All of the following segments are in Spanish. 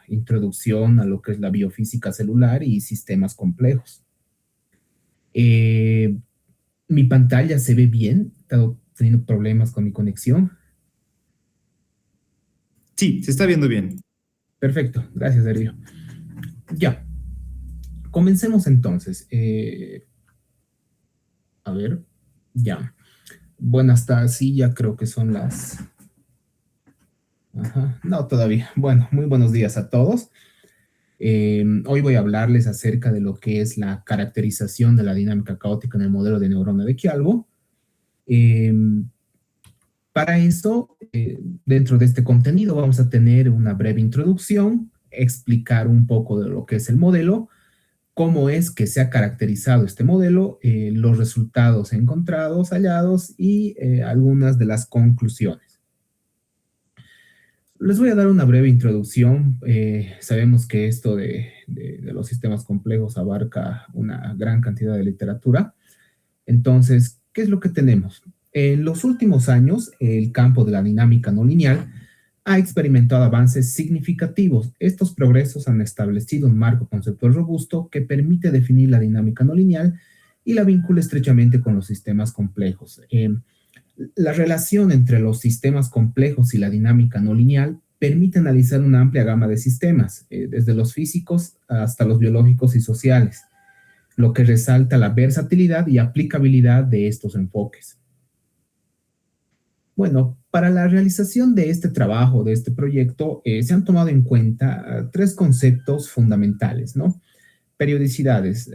introducción a lo que es la biofísica celular y sistemas complejos. Eh, Mi pantalla se ve bien, he estado teniendo problemas con mi conexión. Sí, se está viendo bien. Perfecto, gracias, Sergio. Ya, comencemos entonces. A ver, ya. Buenas tardes, sí, ya creo que son las... Ajá, no, todavía. Bueno, muy buenos días a todos. Hoy voy a hablarles acerca de lo que es la caracterización de la dinámica caótica en el modelo de neurona de Chialbo. Eh, para eso, dentro de este contenido vamos a tener una breve introducción, explicar un poco de lo que es el modelo, cómo es que se ha caracterizado este modelo, los resultados encontrados, hallados y algunas de las conclusiones. Les voy a dar una breve introducción. Sabemos que esto de los sistemas complejos abarca una gran cantidad de literatura. Entonces, ¿qué es lo que tenemos? En los últimos años, el campo de la dinámica no lineal ha experimentado avances significativos. Estos progresos han establecido un marco conceptual robusto que permite definir la dinámica no lineal y la vincula estrechamente con los sistemas complejos. La relación entre los sistemas complejos y la dinámica no lineal permite analizar una amplia gama de sistemas, desde los físicos hasta los biológicos y sociales, lo que resalta la versatilidad y aplicabilidad de estos enfoques. Bueno, para la realización de este trabajo, de este proyecto, se han tomado en cuenta tres conceptos fundamentales, ¿no? Periodicidades.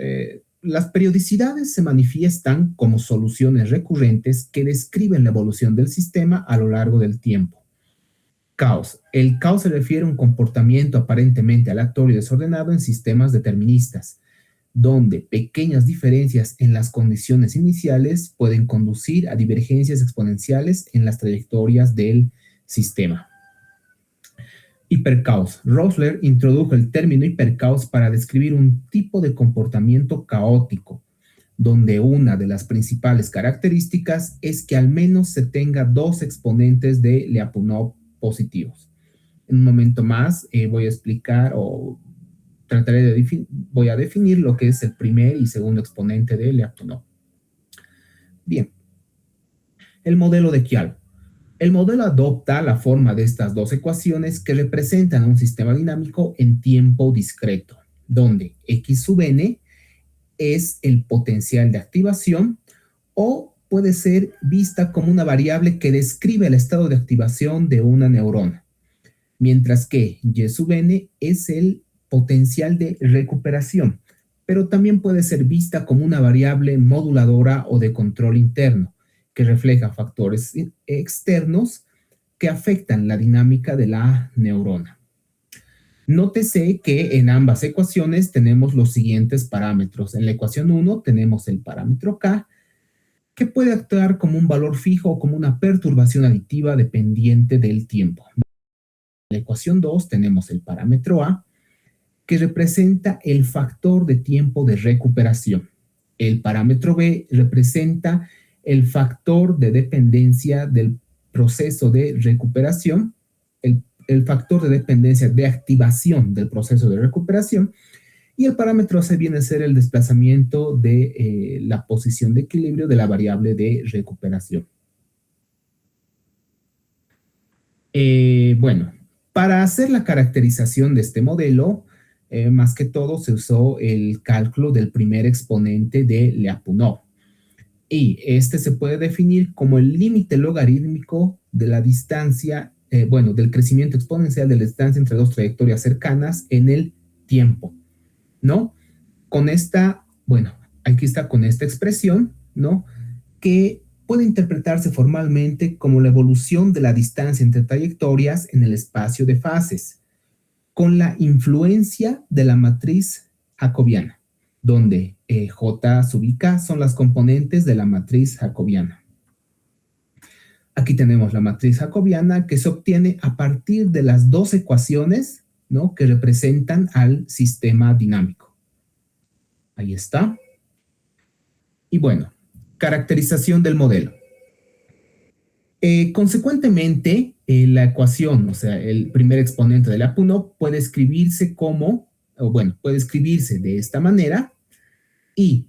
Las periodicidades se manifiestan como soluciones recurrentes que describen la evolución del sistema a lo largo del tiempo. Caos. El caos se refiere a un comportamiento aparentemente aleatorio y desordenado en sistemas deterministas, donde pequeñas diferencias en las condiciones iniciales pueden conducir a divergencias exponenciales en las trayectorias del sistema. Hipercaos. Rosler introdujo el término hipercaos para describir un tipo de comportamiento caótico, donde una de las principales características es que al menos se tenga dos exponentes de Lyapunov positivos. En un momento más voy a explicar o voy a definir lo que es el primer y segundo exponente de Lyapunov. Bien, el modelo de Chial. El modelo adopta la forma de estas dos ecuaciones que representan un sistema dinámico en tiempo discreto, donde x sub n es el potencial de activación o puede ser vista como una variable que describe el estado de activación de una neurona, mientras que y sub n es el potencial de recuperación, pero también puede ser vista como una variable moduladora o de control interno, que refleja factores externos que afectan la dinámica de la neurona. Nótese que en ambas ecuaciones tenemos los siguientes parámetros. En la ecuación 1 tenemos el parámetro K, que puede actuar como un valor fijo o como una perturbación aditiva dependiente del tiempo. En la ecuación 2 tenemos el parámetro A, que representa el factor de tiempo de recuperación. El parámetro B representa el factor de dependencia del proceso de recuperación, el factor de dependencia de activación del proceso de recuperación, y el parámetro C viene a ser el desplazamiento de la posición de equilibrio de la variable de recuperación. Bueno, para hacer la caracterización de este modelo, más que todo se usó el cálculo del primer exponente de Lyapunov. Y este se puede definir como el límite logarítmico de la distancia, del crecimiento exponencial de la distancia entre dos trayectorias cercanas en el tiempo, ¿no? Con esta, aquí está con esta expresión, ¿no? Que puede interpretarse formalmente como la evolución de la distancia entre trayectorias en el espacio de fases, con la influencia de la matriz jacobiana, donde J sub i k son las componentes de la matriz jacobiana. Aquí tenemos la matriz jacobiana que se obtiene a partir de las dos ecuaciones, ¿no?, que representan al sistema dinámico. Ahí está. Y bueno, caracterización del modelo. Consecuentemente, la ecuación, o sea, el primer exponente de la Lyapunov puede escribirse como, o bueno, puede escribirse de esta manera y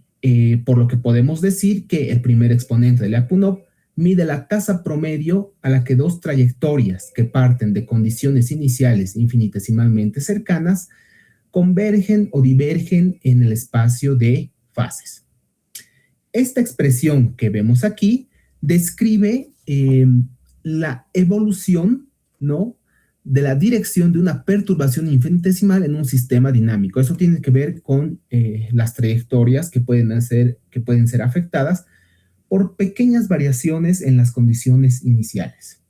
por lo que podemos decir que el primer exponente de Lyapunov mide la tasa promedio a la que dos trayectorias que parten de condiciones iniciales infinitesimalmente cercanas convergen o divergen en el espacio de fases. Esta expresión que vemos aquí describe la evolución, ¿no?, de la dirección de una perturbación infinitesimal en un sistema dinámico. Eso tiene que ver con las trayectorias que pueden ser afectadas por pequeñas variaciones en las condiciones iniciales.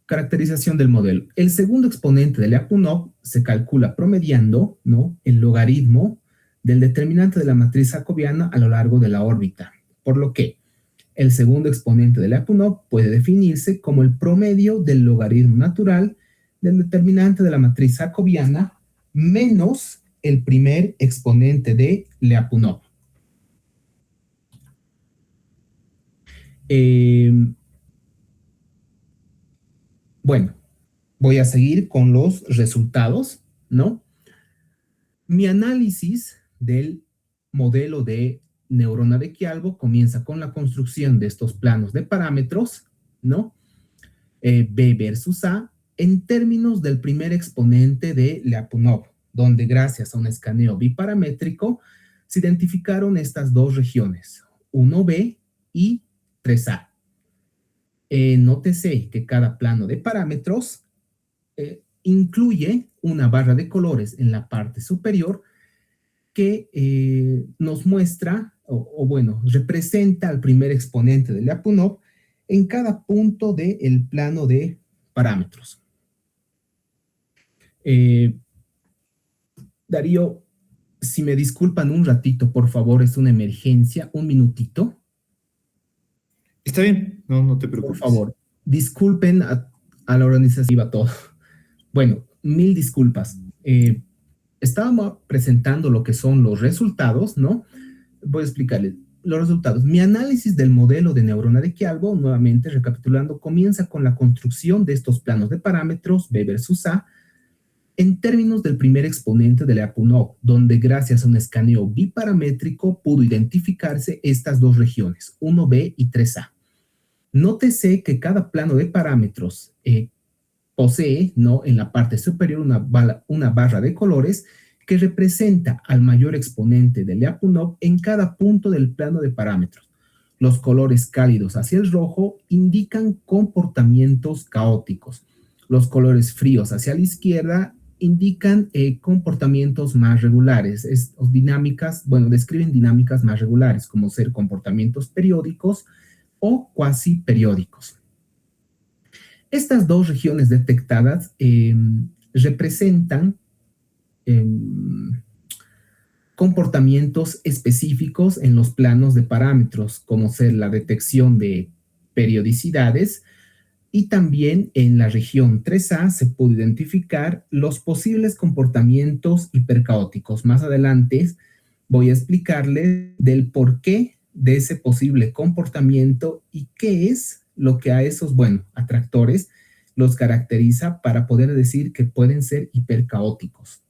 Caracterización del modelo. El segundo exponente de Lyapunov se calcula promediando, ¿no?, el logaritmo del determinante de la matriz jacobiana a lo largo de la órbita, por lo que el segundo exponente de Lyapunov puede definirse como el promedio del logaritmo natural del determinante de la matriz jacobiana menos el primer exponente de Lyapunov. Bueno, voy a seguir con los resultados, ¿no? Mi análisis del modelo de neurona de Chialbo comienza con la construcción de estos planos de parámetros, ¿no? B versus A, en términos del primer exponente de Lyapunov, donde gracias a un escaneo biparamétrico se identificaron estas dos regiones, 1B y 3A. Nótese que cada plano de parámetros incluye una barra de colores en la parte superior que nos muestra, o bueno, representa al primer exponente de Lyapunov en cada punto del plano de parámetros. Darío, si me disculpan un ratito, por favor, es una emergencia, un minutito. Está bien, no te preocupes. Por favor, disculpen a la organización, todo. Bueno, mil disculpas. Estábamos presentando lo que son los resultados, ¿no? Voy a explicarles los resultados. Mi análisis del modelo de neurona de Chialbo, nuevamente recapitulando, comienza con la construcción de estos planos de parámetros B versus A en términos del primer exponente de Lyapunov, donde gracias a un escaneo biparamétrico pudo identificarse estas dos regiones, 1B y 3A. Nótese que cada plano de parámetros posee, ¿no?, en la parte superior una barra de colores que representa al mayor exponente de Lyapunov en cada punto del plano de parámetros. Los colores cálidos hacia el rojo indican comportamientos caóticos. Los colores fríos hacia la izquierda indican comportamientos más regulares, describen dinámicas más regulares, como ser comportamientos periódicos o cuasi periódicos. Estas dos regiones detectadas representan comportamientos específicos en los planos de parámetros, como ser la detección de periodicidades, y también en la región 3A se pudo identificar los posibles comportamientos hipercaóticos. Más adelante voy a explicarles del porqué de ese posible comportamiento y qué es lo que a esos, atractores los caracteriza para poder decir que pueden ser hipercaóticos.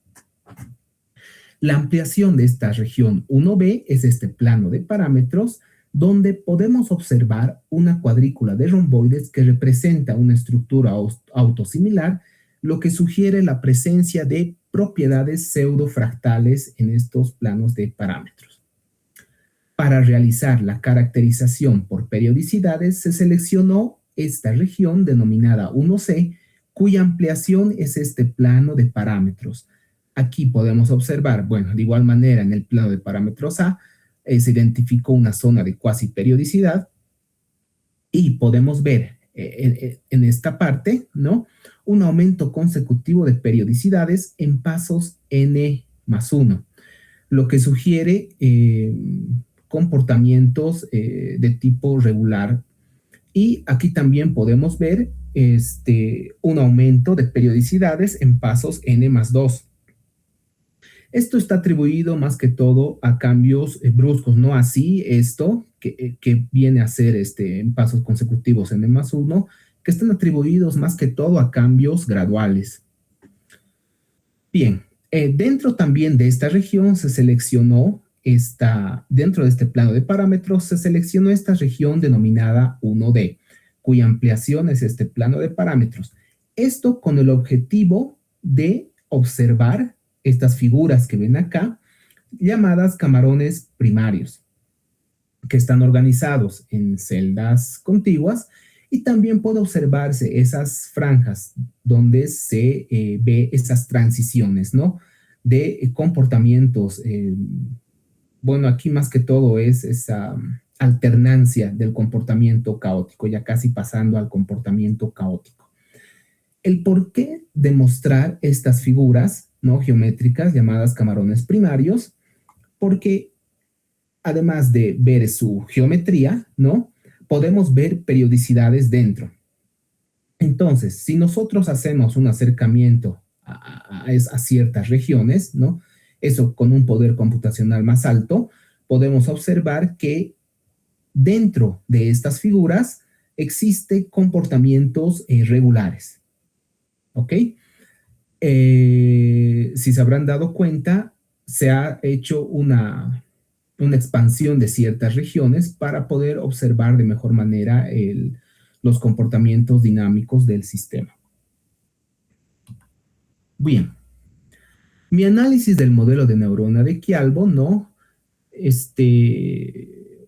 La ampliación de esta región 1B es este plano de parámetros donde podemos observar una cuadrícula de romboides que representa una estructura autosimilar, lo que sugiere la presencia de propiedades pseudofractales en estos planos de parámetros. Para realizar la caracterización por periodicidades, se seleccionó esta región denominada 1C, cuya ampliación es este plano de parámetros. Aquí podemos observar, de igual manera en el plano de parámetros A, se identificó una zona de cuasi periodicidad y podemos ver en esta parte, ¿no?, un aumento consecutivo de periodicidades en pasos n+1, lo que sugiere comportamientos de tipo regular. Y aquí también podemos ver un aumento de periodicidades en pasos n+2. Esto está atribuido más que todo a cambios bruscos, no así esto que viene a ser en pasos consecutivos n más 1, que están atribuidos más que todo a cambios graduales. Bien, dentro también de esta región se seleccionó dentro de este plano de parámetros, se seleccionó esta región denominada 1D, cuya ampliación es este plano de parámetros. Esto con el objetivo de observar estas figuras que ven acá, llamadas camarones primarios, que están organizados en celdas contiguas, y también puede observarse esas franjas donde se ve esas transiciones, ¿no? De comportamientos. Bueno, aquí más que todo es esa alternancia del comportamiento caótico, ya casi pasando al comportamiento caótico. El por qué de mostrar estas figuras, ¿no? Geométricas llamadas camarones primarios, porque además de ver su geometría, ¿no? Podemos ver periodicidades dentro. Entonces, si nosotros hacemos un acercamiento a ciertas regiones, ¿no? Eso con un poder computacional más alto, podemos observar que dentro de estas figuras existen comportamientos regulares. ¿Ok? Si se habrán dado cuenta, se ha hecho una expansión de ciertas regiones para poder observar de mejor manera los comportamientos dinámicos del sistema. Bien, mi análisis del modelo de neurona de Chialbo, ¿no?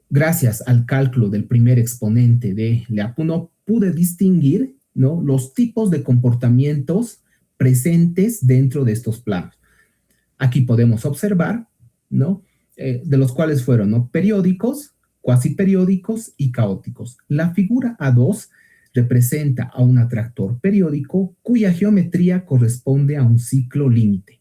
Gracias al cálculo del primer exponente de Lyapunov, pude distinguir, ¿no? Los tipos de comportamientos presentes dentro de estos planos. Aquí podemos observar, ¿no? De los cuales fueron, ¿no? Periódicos, cuasi periódicos y caóticos. La figura A2 representa a un atractor periódico cuya geometría corresponde a un ciclo límite.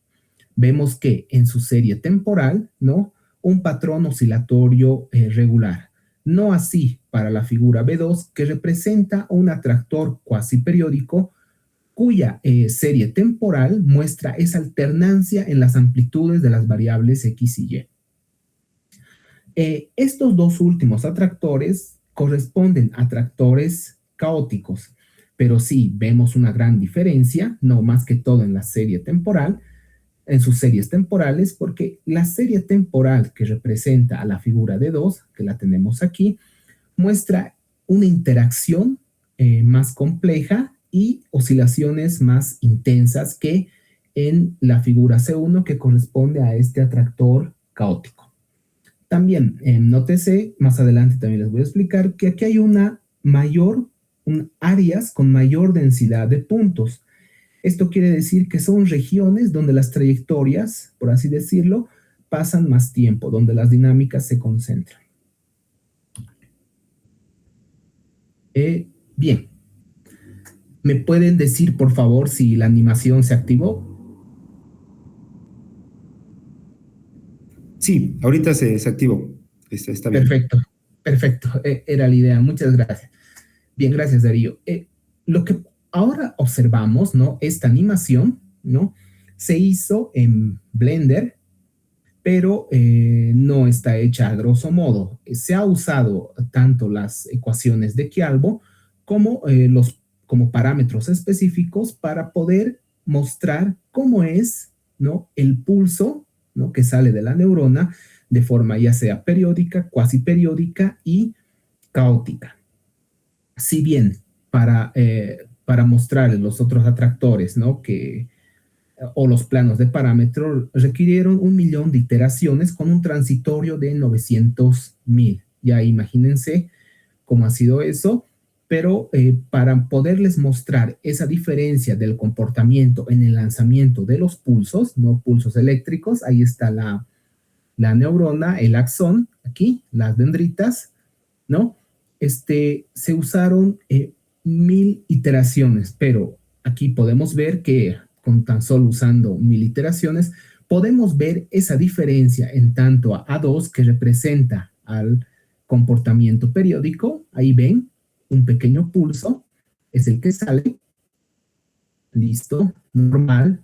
Vemos que en su serie temporal, ¿no? Un patrón oscilatorio regular. No así para la figura B2, que representa un atractor cuasi periódico cuya serie temporal muestra esa alternancia en las amplitudes de las variables X y Y. Estos dos últimos atractores corresponden a atractores caóticos, pero sí vemos una gran diferencia, no más que todo en la serie temporal, en sus series temporales, porque la serie temporal que representa a la figura de 2, que la tenemos aquí, muestra una interacción más compleja y oscilaciones más intensas que en la figura C1, que corresponde a este atractor caótico. También nótese, más adelante también les voy a explicar que aquí hay áreas con mayor densidad de puntos. Esto quiere decir que son regiones donde las trayectorias, por así decirlo, pasan más tiempo, donde las dinámicas se concentran. Bien. ¿Me pueden decir, por favor, si la animación se activó? Sí, ahorita se activó. Está bien. Perfecto, perfecto. Era la idea. Muchas gracias. Bien, gracias, Darío. Lo que ahora observamos, ¿no? Esta animación, ¿no? Se hizo en Blender, pero no está hecha a grosso modo. Se ha usado tanto las ecuaciones de Chialbo como como parámetros específicos para poder mostrar cómo es, ¿no? El pulso, ¿no? Que sale de la neurona de forma ya sea periódica, cuasi periódica y caótica. Si bien para mostrar los otros atractores, ¿no? O los planos de parámetro requirieron 1.000.000 de iteraciones con un transitorio de 900.000. Ya imagínense cómo ha sido eso, pero para poderles mostrar esa diferencia del comportamiento en el lanzamiento de los pulsos, no pulsos eléctricos, ahí está la neurona, el axón, aquí, las dendritas, ¿no? Se usaron 1.000 iteraciones, pero aquí podemos ver que con tan solo usando 1.000 iteraciones, podemos ver esa diferencia en tanto a A2 que representa al comportamiento periódico, ahí ven, un pequeño pulso, es el que sale, listo, normal.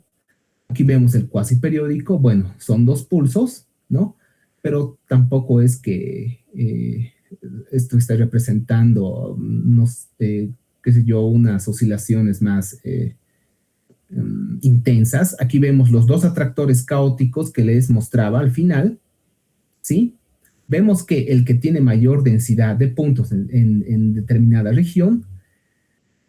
Aquí vemos el cuasi periódico, bueno, son 2 pulsos, ¿no? Pero tampoco es que esto está representando, no sé, qué sé yo, unas oscilaciones más intensas. Aquí vemos los dos atractores caóticos que les mostraba al final, ¿sí? Vemos que el que tiene mayor densidad de puntos en determinada región,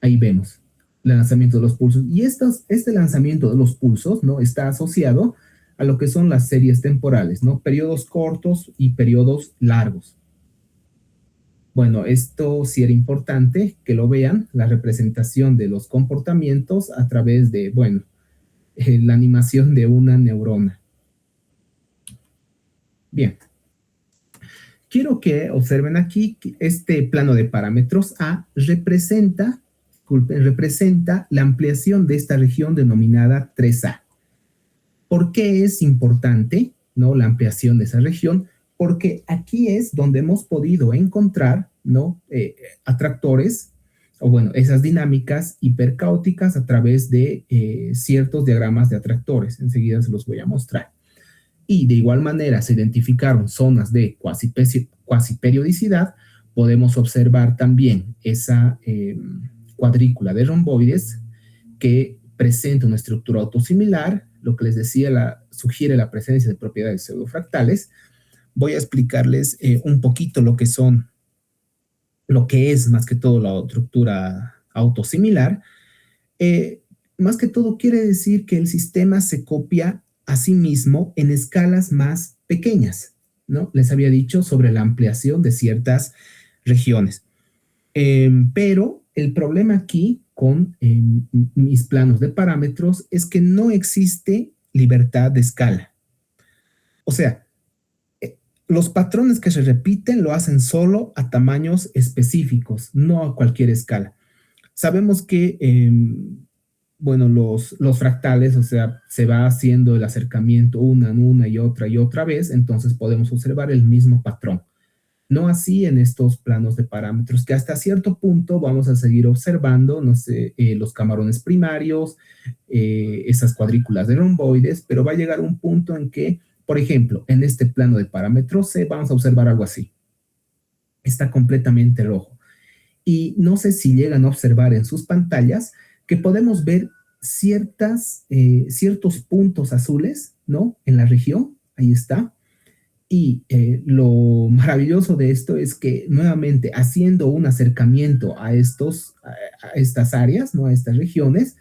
ahí vemos el lanzamiento de los pulsos. Y este lanzamiento de los pulsos, ¿no? Está asociado a lo que son las series temporales, ¿no? Periodos cortos y periodos largos. Bueno, esto sí era importante que lo vean, la representación de los comportamientos a través de, bueno, la animación de una neurona. Bien. Quiero que observen aquí que este plano de parámetros A representa la ampliación de esta región denominada 3A. ¿Por qué es importante, no, la ampliación de esa región? Porque aquí es donde hemos podido encontrar, ¿no? Atractores, o bueno, esas dinámicas hipercaóticas a través de ciertos diagramas de atractores. Enseguida se los voy a mostrar. Y de igual manera se identificaron zonas de cuasiperiodicidad. Podemos observar también esa cuadrícula de romboides que presenta una estructura autosimilar, lo que les decía sugiere la presencia de propiedades pseudofractales. Voy a explicarles un poquito lo que es más que todo la estructura autosimilar. Más que todo quiere decir que el sistema se copia a sí mismo en escalas más pequeñas, ¿no? Les había dicho sobre la ampliación de ciertas regiones. Pero el problema aquí con mis planos de parámetros es que no existe libertad de escala. O sea, los patrones que se repiten lo hacen solo a tamaños específicos, no a cualquier escala. Sabemos que bueno, los fractales, o sea, se va haciendo el acercamiento una y otra vez, entonces podemos observar el mismo patrón. No así en estos planos de parámetros, que hasta cierto punto vamos a seguir observando, no sé, los camarones primarios, esas cuadrículas de romboides, pero va a llegar un punto en que, por ejemplo, en este plano de parámetros C, vamos a observar algo así. Está completamente rojo. Y no sé si llegan a observar en sus pantallas que podemos ver ciertos puntos azules, ¿no? En la región, ahí está. Y lo maravilloso de esto es que nuevamente haciendo un acercamiento a estas áreas, ¿no? A estas regiones,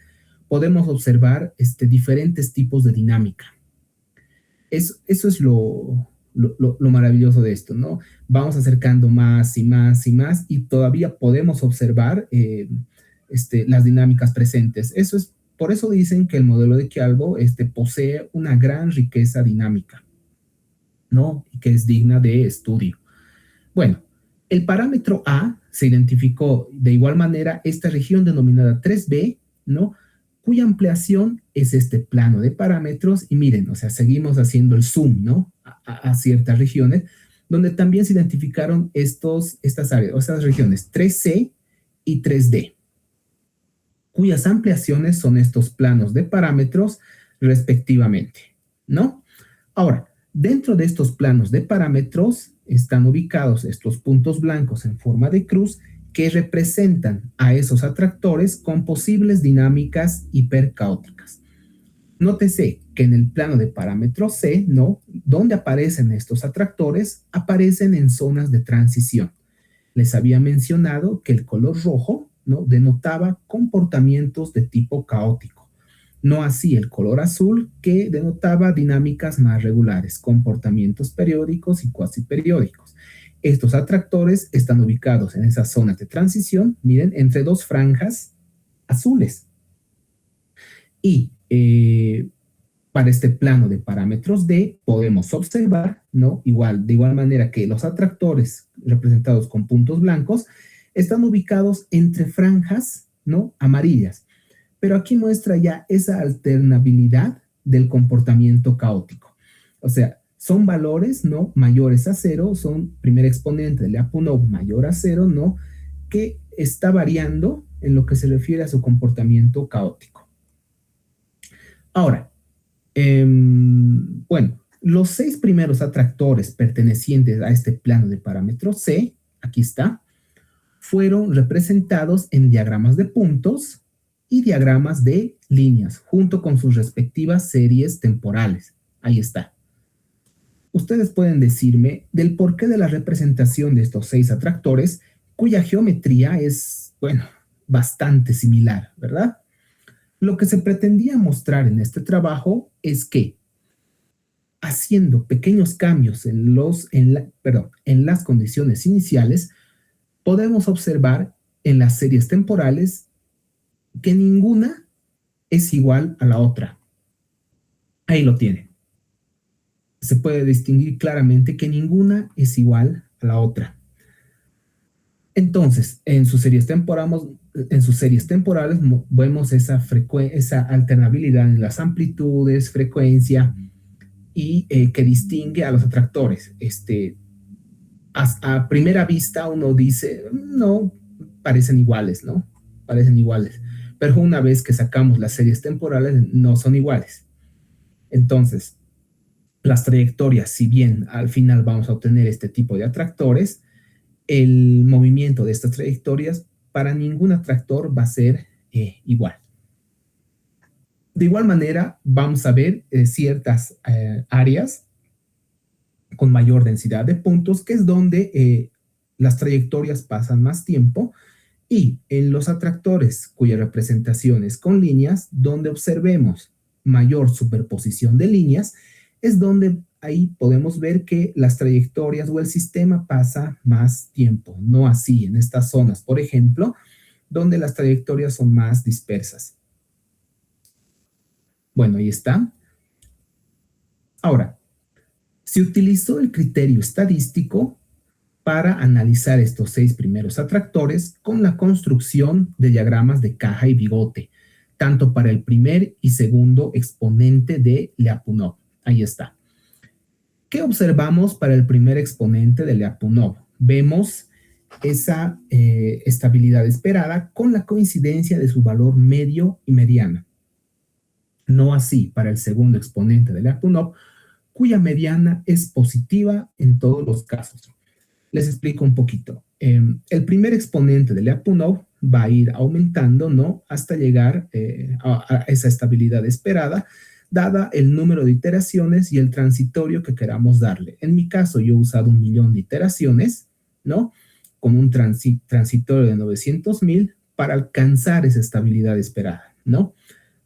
podemos observar diferentes tipos de dinámica. Eso es lo maravilloso de esto, ¿no? Vamos acercando más y más y más y todavía podemos observar las dinámicas presentes. Por eso dicen que el modelo de Chialbo posee una gran riqueza dinámica, ¿no? Y que es digna de estudio. Bueno, el parámetro A se identificó de igual manera esta región denominada 3B, ¿no? Cuya ampliación es este plano de parámetros y miren, o sea, seguimos haciendo el zoom, ¿no? A ciertas regiones, donde también se identificaron estas áreas, o estas regiones 3C y 3D, cuyas ampliaciones son estos planos de parámetros respectivamente, ¿no? Ahora, dentro de estos planos de parámetros están ubicados estos puntos blancos en forma de cruz que representan a esos atractores con posibles dinámicas hipercaóticas. Nótese que en el plano de parámetros C, ¿no? Donde aparecen estos atractores, aparecen en zonas de transición. Les había mencionado que el color rojo, ¿no? Denotaba comportamientos de tipo caótico. No así el color azul, que denotaba dinámicas más regulares, comportamientos periódicos y cuasiperiódicos. Estos atractores están ubicados en esas zonas de transición, miren, entre dos franjas azules. Y para este plano de parámetros D podemos observar, ¿no? De igual manera que los atractores representados con puntos blancos están ubicados entre franjas, ¿no? Amarillas. Pero aquí muestra ya esa alternabilidad del comportamiento caótico. O sea, son valores, ¿no? Mayores a cero, son primer exponente del Lyapunov mayor a cero, ¿no? Que está variando en lo que se refiere a su comportamiento caótico. Ahora, bueno, los 6 primeros atractores pertenecientes a este plano de parámetros C, aquí está, fueron representados en diagramas de puntos y diagramas de líneas, junto con sus respectivas series temporales. Ahí está. Ustedes pueden decirme del porqué de la representación de estos 6 atractores, cuya geometría es, bueno, bastante similar, ¿verdad? Lo que se pretendía mostrar en este trabajo es que haciendo pequeños cambios en las condiciones iniciales, podemos observar en las series temporales que ninguna es igual a la otra. Ahí lo tienen. Se puede distinguir claramente que ninguna es igual a la otra. Entonces, en sus series temporales vemos esa alternabilidad en las amplitudes, frecuencia y que distingue a los atractores. A primera vista uno dice, no, parecen iguales, ¿no? Parecen iguales. Pero una vez que sacamos las series temporales, no son iguales. Entonces, las trayectorias, si bien al final vamos a obtener este tipo de atractores, el movimiento de estas trayectorias para ningún atractor va a ser igual. De igual manera, vamos a ver ciertas áreas con mayor densidad de puntos, que es donde las trayectorias pasan más tiempo, y en los atractores cuya representación es con líneas, donde observemos mayor superposición de líneas, es donde ahí podemos ver que las trayectorias o el sistema pasa más tiempo, no así en estas zonas, por ejemplo, donde las trayectorias son más dispersas. Bueno, ahí está. Ahora, se utilizó el criterio estadístico para analizar estos 6 primeros atractores con la construcción de diagramas de caja y bigote, tanto para el primer y segundo exponente de Lyapunov. Ahí está. ¿Qué observamos para el primer exponente de Lyapunov? Vemos esa estabilidad esperada con la coincidencia de su valor medio y mediana. No así para el segundo exponente de Lyapunov, cuya mediana es positiva en todos los casos. Les explico un poquito. El primer exponente de Lyapunov va a ir aumentando, ¿no? Hasta llegar a esa estabilidad esperada, dada el número de iteraciones y el transitorio que queramos darle. En mi caso, yo he usado 1.000.000 de iteraciones, ¿no? Con un transitorio de 900.000 para alcanzar esa estabilidad esperada, ¿no?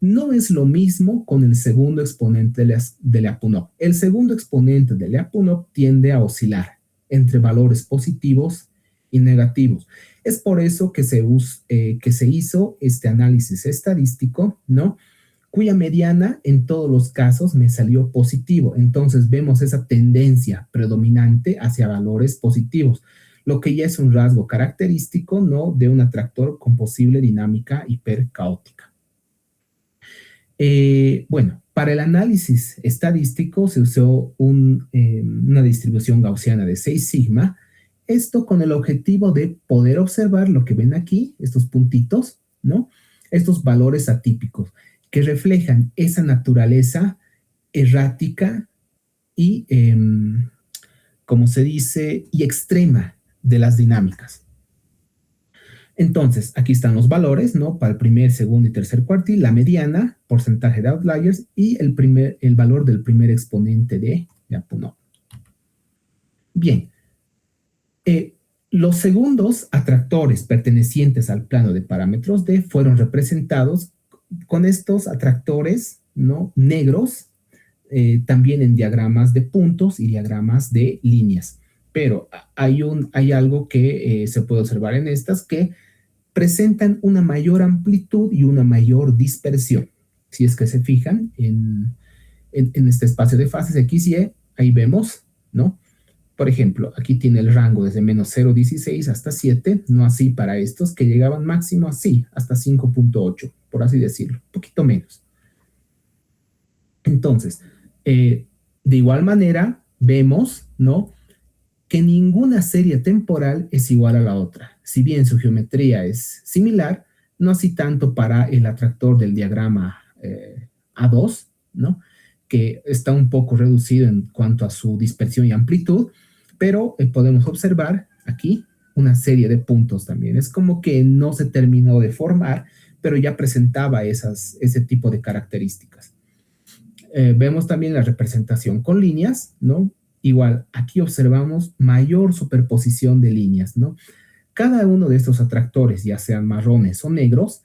No es lo mismo con el segundo exponente de Lyapunov. El segundo exponente de Lyapunov tiende a oscilar entre valores positivos y negativos. Es por eso que se hizo este análisis estadístico, ¿no? Cuya mediana en todos los casos me salió positivo. Entonces vemos esa tendencia predominante hacia valores positivos, lo que ya es un rasgo característico, ¿no? De un atractor con posible dinámica hipercaótica. Bueno, para el análisis estadístico se usó una distribución gaussiana de 6 sigma, esto con el objetivo de poder observar lo que ven aquí, estos puntitos, ¿no? Estos valores atípicos que reflejan esa naturaleza errática y, como se dice, y extrema de las dinámicas. Entonces, aquí están los valores, ¿no? Para el primer, segundo y tercer cuartil, la mediana, porcentaje de outliers y el valor del primer exponente de Lyapunov. Bien. Los segundos atractores pertenecientes al plano de parámetros D fueron representados con estos atractores, ¿no? Negros, también en diagramas de puntos y diagramas de líneas. Pero hay algo que se puede observar en estas que presentan una mayor amplitud y una mayor dispersión. Si es que se fijan en este espacio de fases X y Y, ahí vemos, ¿no? Por ejemplo, aquí tiene el rango desde menos 0,16 hasta 7, no así para estos que llegaban máximo así, hasta 5,8, por así decirlo, un poquito menos. Entonces, de igual manera, vemos, ¿no? Que ninguna serie temporal es igual a la otra. Si bien su geometría es similar, no así tanto para el atractor del diagrama A2, ¿no? Que está un poco reducido en cuanto a su dispersión y amplitud, pero podemos observar aquí, una serie de puntos también. Es como que no se terminó de formar, pero ya presentaba ese tipo de características. Vemos también la representación con líneas, ¿no? Igual, aquí observamos mayor superposición de líneas, ¿no? Cada uno de estos atractores, ya sean marrones o negros,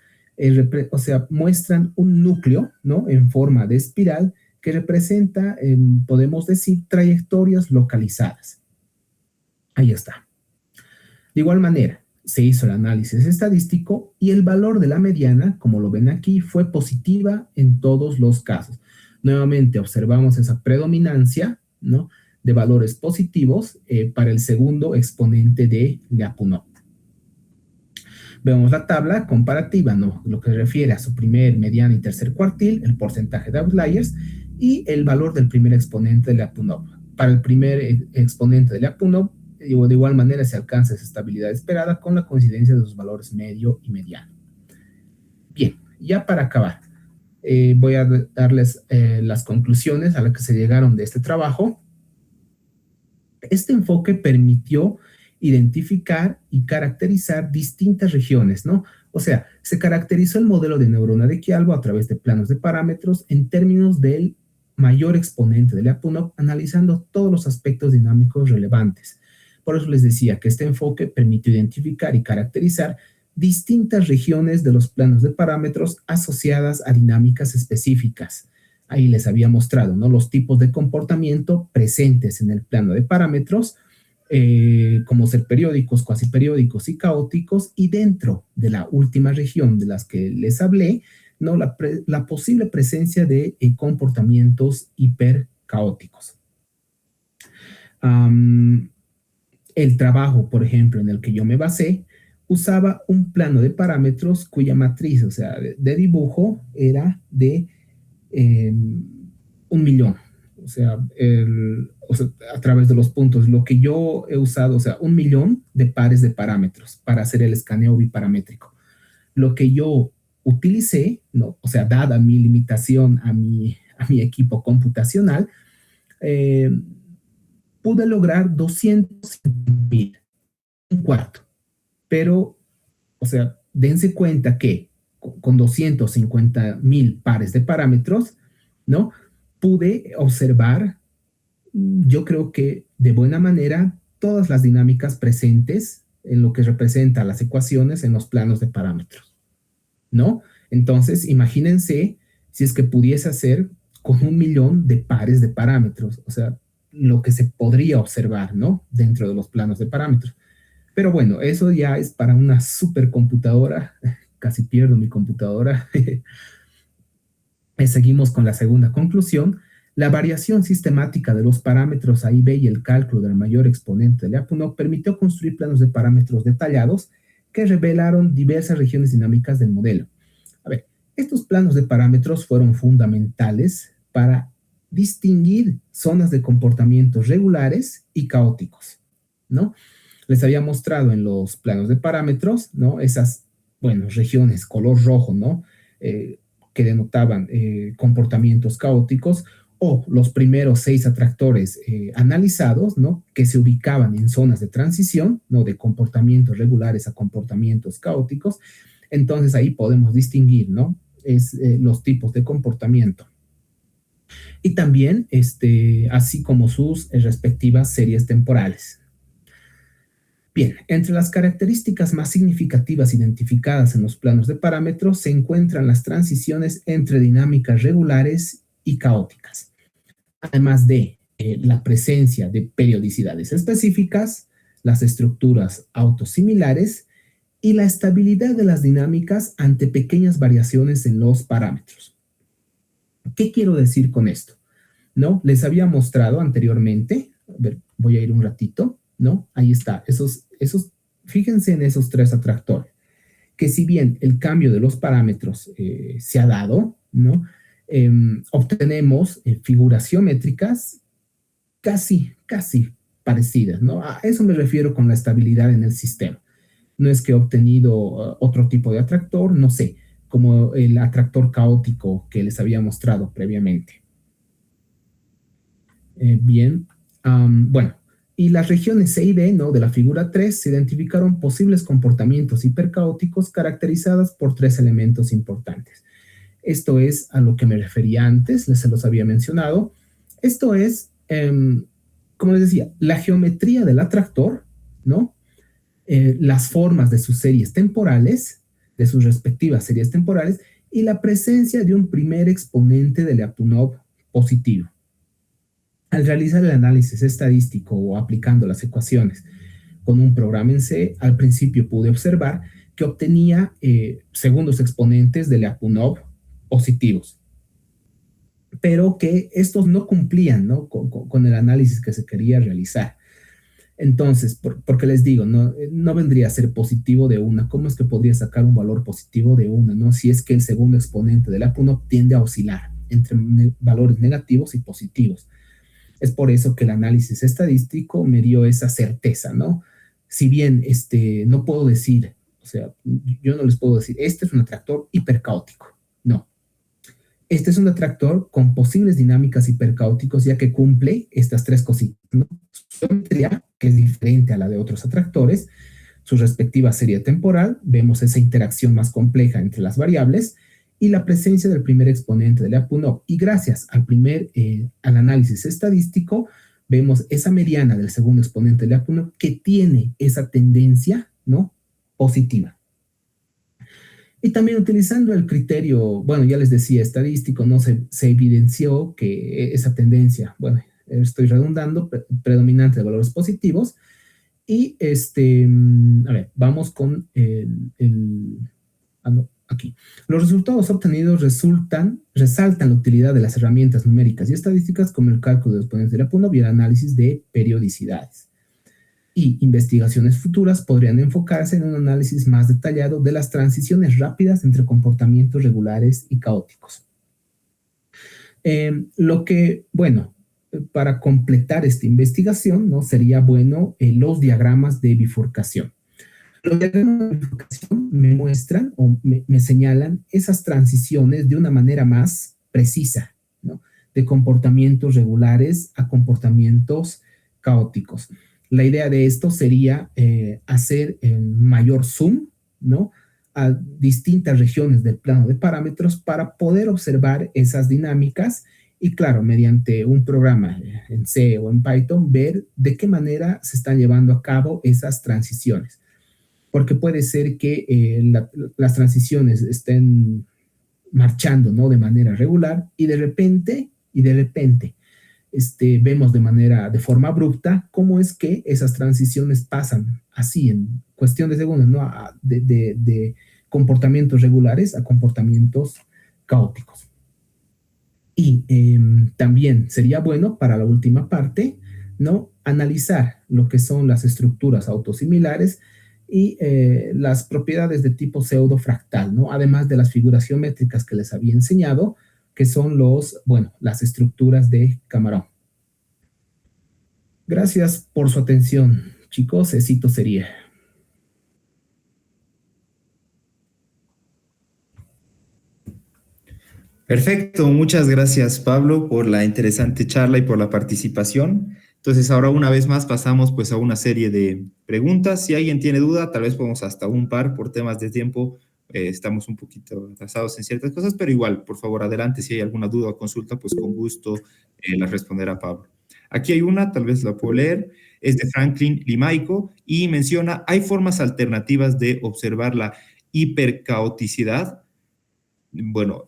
o sea, muestran un núcleo, ¿no? En forma de espiral que representa, podemos decir, trayectorias localizadas. Ahí está. De igual manera, se hizo el análisis estadístico y el valor de la mediana, como lo ven aquí, fue positiva en todos los casos. Nuevamente observamos esa predominancia, ¿no? De valores positivos para el segundo exponente de Lyapunov. Vemos la tabla comparativa, ¿no? Lo que refiere a su primer, mediana y tercer cuartil, el porcentaje de outliers y el valor del primer exponente de Lyapunov. Para el primer exponente de Lyapunov, de igual manera se alcanza esa estabilidad esperada con la coincidencia de sus valores medio y mediano. Bien, ya para acabar, voy a darles las conclusiones a las que se llegaron de este trabajo. Este enfoque permitió identificar y caracterizar distintas regiones, ¿no? O sea, se caracterizó el modelo de neurona de Chialbo a través de planos de parámetros en términos del mayor exponente de Lyapunov, analizando todos los aspectos dinámicos relevantes. Por eso les decía que este enfoque permitió identificar y caracterizar distintas regiones de los planos de parámetros asociadas a dinámicas específicas. Ahí les había mostrado, ¿no? Los tipos de comportamiento presentes en el plano de parámetros, como ser periódicos, cuasi periódicos y caóticos, y dentro de la última región de las que les hablé, ¿no? La posible presencia de comportamientos hipercaóticos. El trabajo, por ejemplo, en el que yo me basé, usaba un plano de parámetros cuya matriz, o sea, de dibujo, era de 1.000.000. O sea, a través de los puntos, lo que yo he usado, o sea, 1.000.000 de pares de parámetros para hacer el escaneo biparamétrico. Lo que yo utilicé, ¿no? O sea, dada mi limitación a mi equipo computacional, pude lograr 200.000, un cuarto. Pero, o sea, dense cuenta que con 250.000 pares de parámetros, ¿no? Pude observar, yo creo que de buena manera, todas las dinámicas presentes en lo que representa las ecuaciones en los planos de parámetros, ¿no? Entonces, imagínense si es que pudiese hacer con 1.000.000 de pares de parámetros, o sea, lo que se podría observar, ¿no? Dentro de los planos de parámetros. Pero bueno, eso ya es para una supercomputadora. Casi pierdo mi computadora. Seguimos con la segunda conclusión. La variación sistemática de los parámetros A y B y el cálculo del mayor exponente de Lyapunov permitió construir planos de parámetros detallados que revelaron diversas regiones dinámicas del modelo. A ver, estos planos de parámetros fueron fundamentales para distinguir zonas de comportamientos regulares y caóticos, ¿no? Les había mostrado en los planos de parámetros, ¿no? Esas, bueno, regiones color rojo, ¿no? Que denotaban comportamientos caóticos, o los primeros 6 atractores analizados, ¿no? Que se ubicaban en zonas de transición, ¿no? De comportamientos regulares a comportamientos caóticos. Entonces ahí podemos distinguir, ¿no? Los tipos de comportamiento. Y también, así como sus respectivas series temporales. Bien, entre las características más significativas identificadas en los planos de parámetros se encuentran las transiciones entre dinámicas regulares y caóticas, además de la presencia de periodicidades específicas, las estructuras autosimilares y la estabilidad de las dinámicas ante pequeñas variaciones en los parámetros. ¿Qué quiero decir con esto? ¿No? Les había mostrado anteriormente, a ver, voy a ir un ratito, ¿no? Ahí está, fíjense en esos 3 atractores, que si bien el cambio de los parámetros se ha dado, ¿no? Obtenemos figuras geométricas casi parecidas, ¿no? A eso me refiero con la estabilidad en el sistema. No es que he obtenido otro tipo de atractor, no sé, como el atractor caótico que les había mostrado previamente. Bien, bueno, Y las regiones C y D, ¿no?, de la figura 3 se identificaron posibles comportamientos hipercaóticos caracterizadas por tres elementos importantes. Esto es a lo que me refería antes, se los había mencionado. Esto es, como les decía, la geometría del atractor, ¿no? Las formas de sus series temporales, de sus respectivas series temporales, y la presencia de un primer exponente de Lyapunov positivo. Al realizar el análisis estadístico o aplicando las ecuaciones con un programa en C, al principio pude observar que obtenía segundos exponentes de Lyapunov positivos, pero que estos no cumplían, ¿no?, con el análisis que se quería realizar. Entonces, porque les digo, no vendría a ser positivo de una. ¿Cómo es que podría sacar un valor positivo de una, no? Si es que el segundo exponente de Lyapunov tiende a oscilar entre valores negativos y positivos. Es por eso que el análisis estadístico me dio esa certeza, ¿no? Si bien no puedo decir, o sea, yo no les puedo decir, este es un atractor hipercaótico. No. Este es un atractor con posibles dinámicas hipercaóticos, ya que cumple estas tres cositas, ¿no? Su geometría, que es diferente a la de otros atractores, su respectiva serie temporal, vemos esa interacción más compleja entre las variables, y la presencia del primer exponente de Lyapunov. Y gracias al análisis estadístico, vemos esa mediana del segundo exponente de Lyapunov que tiene esa tendencia, ¿no?, positiva. Y también utilizando el criterio, bueno, ya les decía, estadístico, ¿no?, se evidenció que esa tendencia, bueno, estoy redundando, predominante de valores positivos. Y a ver, vamos con aquí. Los resultados obtenidos resaltan la utilidad de las herramientas numéricas y estadísticas como el cálculo de exponentes de Lyapunov y el análisis de periodicidades. Y investigaciones futuras podrían enfocarse en un análisis más detallado de las transiciones rápidas entre comportamientos regulares y caóticos. Para completar esta investigación, ¿no?, sería bueno los diagramas de bifurcación. Los diagramas de bifurcación me muestran o me señalan esas transiciones de una manera más precisa, ¿no?, de comportamientos regulares a comportamientos caóticos. La idea de esto sería hacer mayor zoom, ¿no?, a distintas regiones del plano de parámetros para poder observar esas dinámicas y, claro, mediante un programa en C o en Python, ver de qué manera se están llevando a cabo esas transiciones. Porque puede ser que las transiciones estén marchando, ¿no?, de manera regular y de repente, vemos de forma abrupta cómo es que esas transiciones pasan así en cuestión de segundos, ¿no?, de comportamientos regulares a comportamientos caóticos. Y también sería bueno para la última parte, ¿no?, analizar lo que son las estructuras autosimilares y las propiedades de tipo pseudo-fractal, ¿no?, además de las figuras geométricas que les había enseñado, que son las estructuras de Camarón. Gracias por su atención, chicos. Éxito sería. Perfecto, muchas gracias Pablo por la interesante charla y por la participación. Entonces ahora una vez más pasamos pues a una serie de preguntas. Si alguien tiene duda, tal vez podemos hasta un par por temas de tiempo. Estamos un poquito atrasados en ciertas cosas, pero igual, por favor, adelante. Si hay alguna duda o consulta, pues con gusto la responderá Pablo. Aquí hay una, tal vez la puedo leer, es de Franklin Limaico y menciona, ¿hay formas alternativas de observar la hipercaoticidad? Bueno,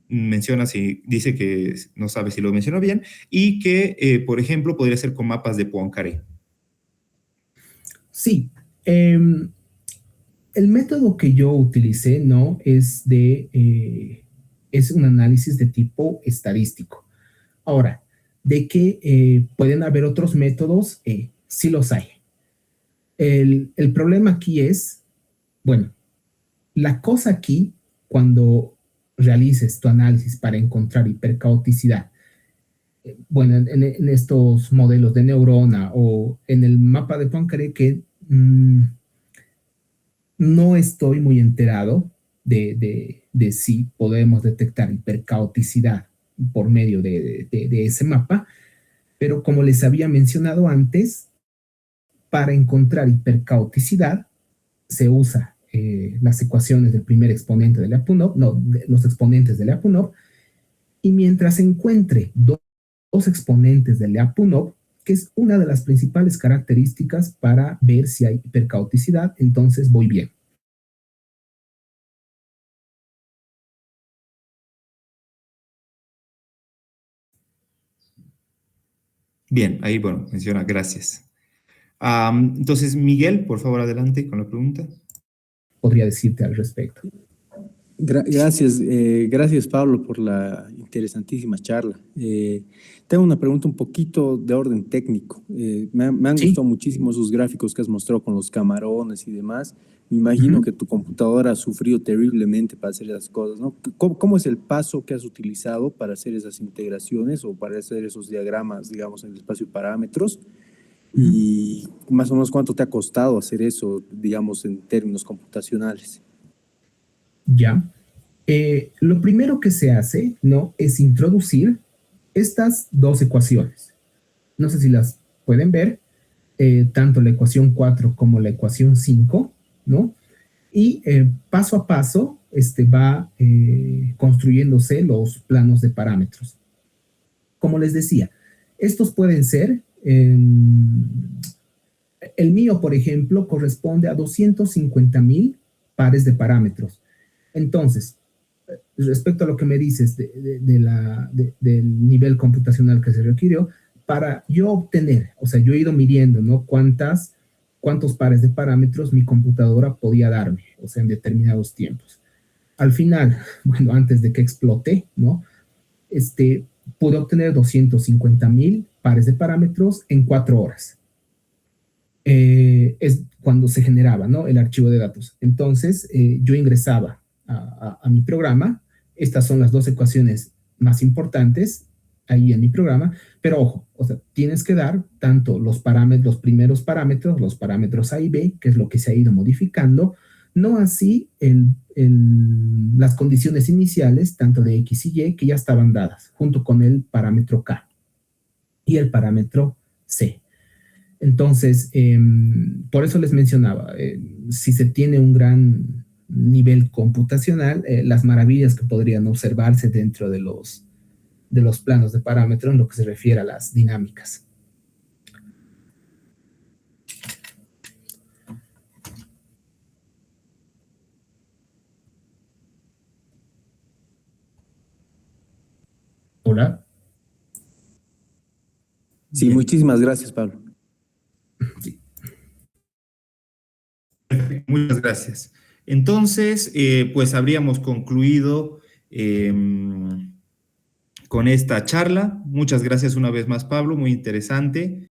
menciona, dice que no sabe si lo mencionó bien, y que, por ejemplo, podría ser con mapas de Poincaré. Sí. El método que yo utilicé, ¿no?, es un análisis de tipo estadístico. Ahora, de que pueden haber otros métodos, sí los hay. El problema aquí es, bueno, la cosa aquí, cuando realices tu análisis para encontrar hipercaoticidad, bueno, en estos modelos de neurona o en el mapa de Poincaré, que no estoy muy enterado de si podemos detectar hipercaoticidad por medio de ese mapa, Pero como les había mencionado antes, para encontrar hipercaoticidad se usa las ecuaciones del primer exponente de Lyapunov, no, los exponentes de Lyapunov, y mientras encuentre dos exponentes de Lyapunov, que es una de las principales características para ver si hay hipercaoticidad, entonces voy bien. Bien, ahí, bueno, menciona, gracias. Entonces, Miguel, por favor, adelante con la pregunta. Podría decirte al respecto. Gracias Pablo por la interesantísima charla. Tengo una pregunta un poquito de orden técnico. Me han Sí. gustado muchísimo sus gráficos que has mostrado con los camarones y demás. Me imagino que tu computadora ha sufrido terriblemente para hacer esas cosas, ¿no? ¿Cómo es el paso que has utilizado para hacer esas integraciones o para hacer esos diagramas, digamos, en el espacio de parámetros? Y más o menos cuánto te ha costado hacer eso, digamos, en términos computacionales. Ya. Lo primero que se hace, ¿no? Es introducir estas dos ecuaciones. No sé si las pueden ver, tanto la ecuación 4 como la ecuación 5, ¿no? Y paso a paso va construyéndose los planos de parámetros. Como les decía, estos pueden ser, el mío, por ejemplo, corresponde a 250,000 pares de parámetros. Entonces, respecto a lo que me dices del nivel computacional que se requirió, para yo obtener, o sea, yo he ido midiendo, ¿no? Cuántos pares de parámetros mi computadora podía darme, o sea, en determinados tiempos. Al final, bueno, antes de que explote, ¿no? Pude obtener 250,000 pares de parámetros en 4 horas. Es cuando se generaba, ¿no? El archivo de datos. Entonces, yo ingresaba a mi programa. Estas son las dos ecuaciones más importantes ahí en mi programa, pero ojo, o sea, tienes que dar tanto los primeros parámetros, los parámetros A y B, que es lo que se ha ido modificando, no así las condiciones iniciales, tanto de X y Y, que ya estaban dadas, junto con el parámetro K y el parámetro C. Entonces, por eso les mencionaba, si se tiene un gran nivel computacional, las maravillas que podrían observarse dentro de los planos de parámetros en lo que se refiere a las dinámicas. Hola. Sí, bien. Muchísimas gracias, Pablo. Sí. Muchas gracias. Entonces, pues habríamos concluido con esta charla. Muchas gracias una vez más, Pablo, muy interesante.